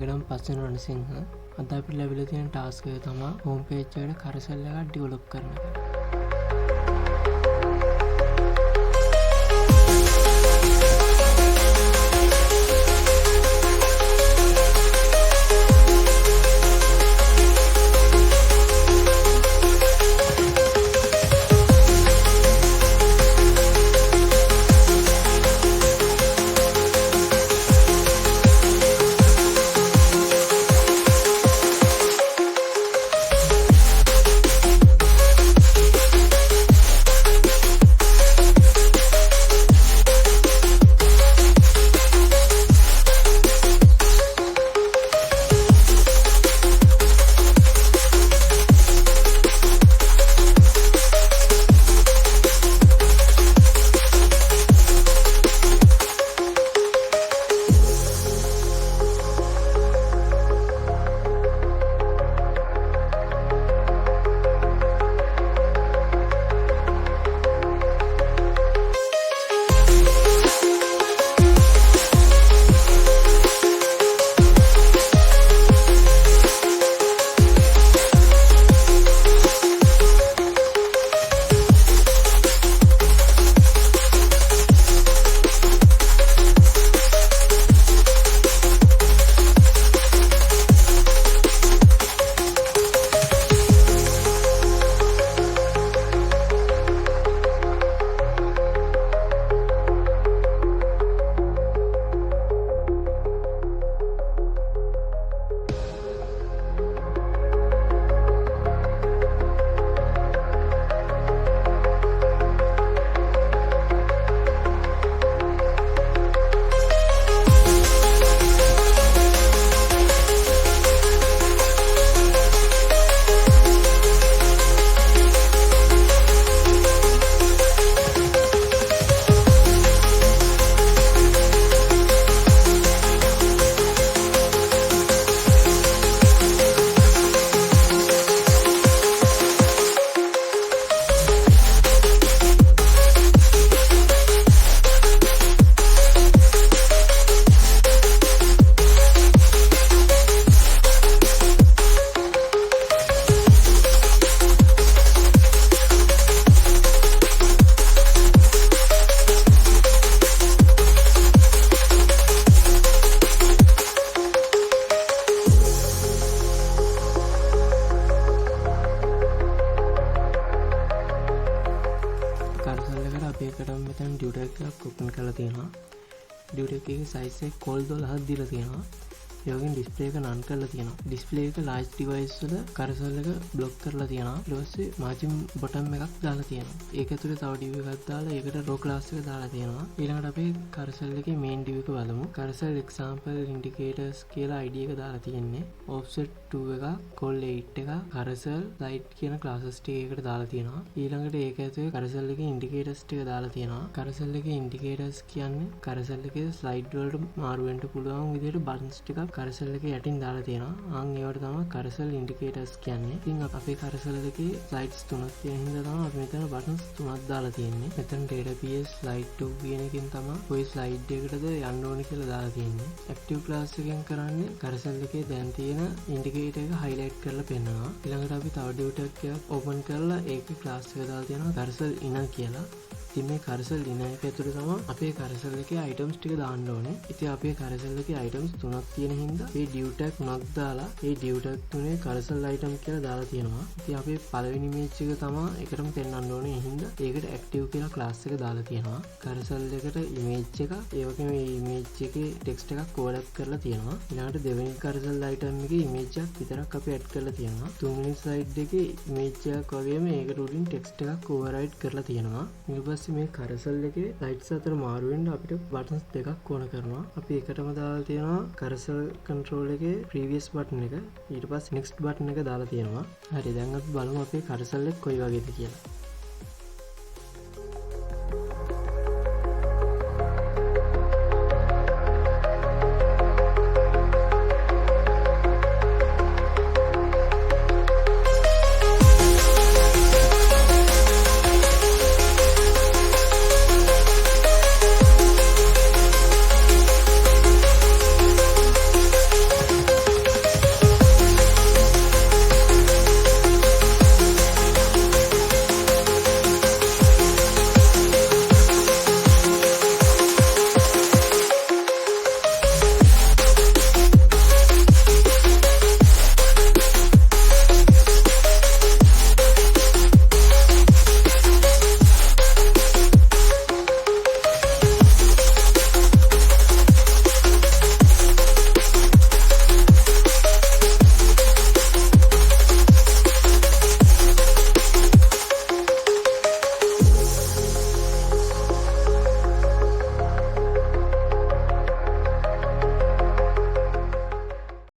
මගේ නම් පස්සේ රණසිංහ. අද අපිට ලැබිලා තියෙන ටාස්ක් එක තමයි හෝම් පේජ් එකට කරසල් එකක් ඩෙවලොප් කරන එක. අපේකටම මෙතන ඩියුටෙක් එකක් ඕපන් කරලා තියෙනවා. ඩියුටෙක් එකේ සයිස් එක කෝල් 12ක් දීලා තියෙනවා. ඒ වගේම ඩිස්ප්ලේ එක නන් කරලා තියෙනවා. ඩිස්ප්ලේ එක ලාර්ජ් ඩිවයිස් වල කරසල් එක બ્લોක් කරලා තියෙනවා. ඊට පස්සේ මාර්ජින් බොටම් එකක් දාලා තියෙනවා. ඒක ඇතුලේ තව ඩිව් එකක් දාලා ඒකට රෝ ක්ලාස් එක දාලා තියෙනවා. ඊළඟට අපි කරසල් එකේ මේන් ඩිව් එක බලමු. කරසල් එක්සැම්පල් ඉන්ඩිකේටර්ස් කියලා ID එක දාලා තියෙන්නේ. ඔෆ්සෙට් 2 එක, කෝල් 8 එක, කරසල් ලයිට් කියන ක්ලාසස් ටික එකට දාලා තියෙනවා. ඊළඟට ඒක ඇතුලේ කරසල් එකේ ඉන්ඩිකේටර්ස් ටික දාලා තියෙනවා. කරසල් එකේ ඉන්ඩිකේටර්ස් කියන්නේ කරසල් එකේ ස්ලයිඩ් වලට මාරු වෙන්න පුළුවන් විදිහට බටන්ස් ටිකක් කරසල් එකේ යටින් දාලා තියෙනවා. ඒවට තමයි කරසල් ඉන්ඩිකේටර්ස් කියන්නේ. ඉතින් අපේ කරසල් එකේ ස්ලයිඩ්ස් 3ක් තියෙන හින්දා තමයි අපි මෙතන බටන්ස් 3ක් දාලා තියෙන්නේ. මෙතන database slide 2 කියන එකෙන් තමයි ඔය ස්ලයිඩ් එකකටද යන්න ඕනේ කියලා දාලා තියෙන්නේ. active class එකෙන් කරන්නේ කරසල් එකේ දැන් තියෙන ඉන්ඩිකේටර් එක highlight කරලා පෙන්නනවා. ඊළඟට අපි තව ඩියුටෙක් එකක් open කරලා ඒකේ class එක දාලා තියෙනවා කරසල් inner කියලා. ඉතින් මේ කරසල් inner එක ඇතුලේ තමයි අපේ කරසල් එකේ items ටික දාන්න ඕනේ. ඉතින් අපේ කරසල් එකේ items 3ක් තියෙන හින්දා මේ div tag 3ක් දාලා මේ div tag 3 කරසල් item කියලා දාලා තියෙනවා. ඉතින් අපේ පළවෙනි image එක තමයි එකටම පෙන්වන්න ඕනේ. ඒ හින්දා ඒකට active කියලා class එක දාලා තියෙනවා. කරසල් එකට image එක ඒ වගේම මේ image එකේ text එකක් overlap කරලා තියෙනවා. ඊළඟට දෙවෙනි කරසල් item එකේ image එකක් විතරක් අපි add කරලා තියෙනවා. තුන්වෙනි slide එකේ image එකක් වගේම ඒකට උඩින් text එකක් override කරලා තියෙනවා. ඊට පස්සේ මේ කරසල් එකේ ලයිට්ස් අතර මාරු වෙන්න අපිට බටන්ස් දෙකක් ඕන කරනවා. අපි එකටම දාලා තියෙනවා කරසල් control එකේ previous button එක. ඊට පස්සේ next button එක දාලා තියෙනවා. හරි දැන් අපි බලමු අපේ කරසල් එක කොයි වගේද කියලා.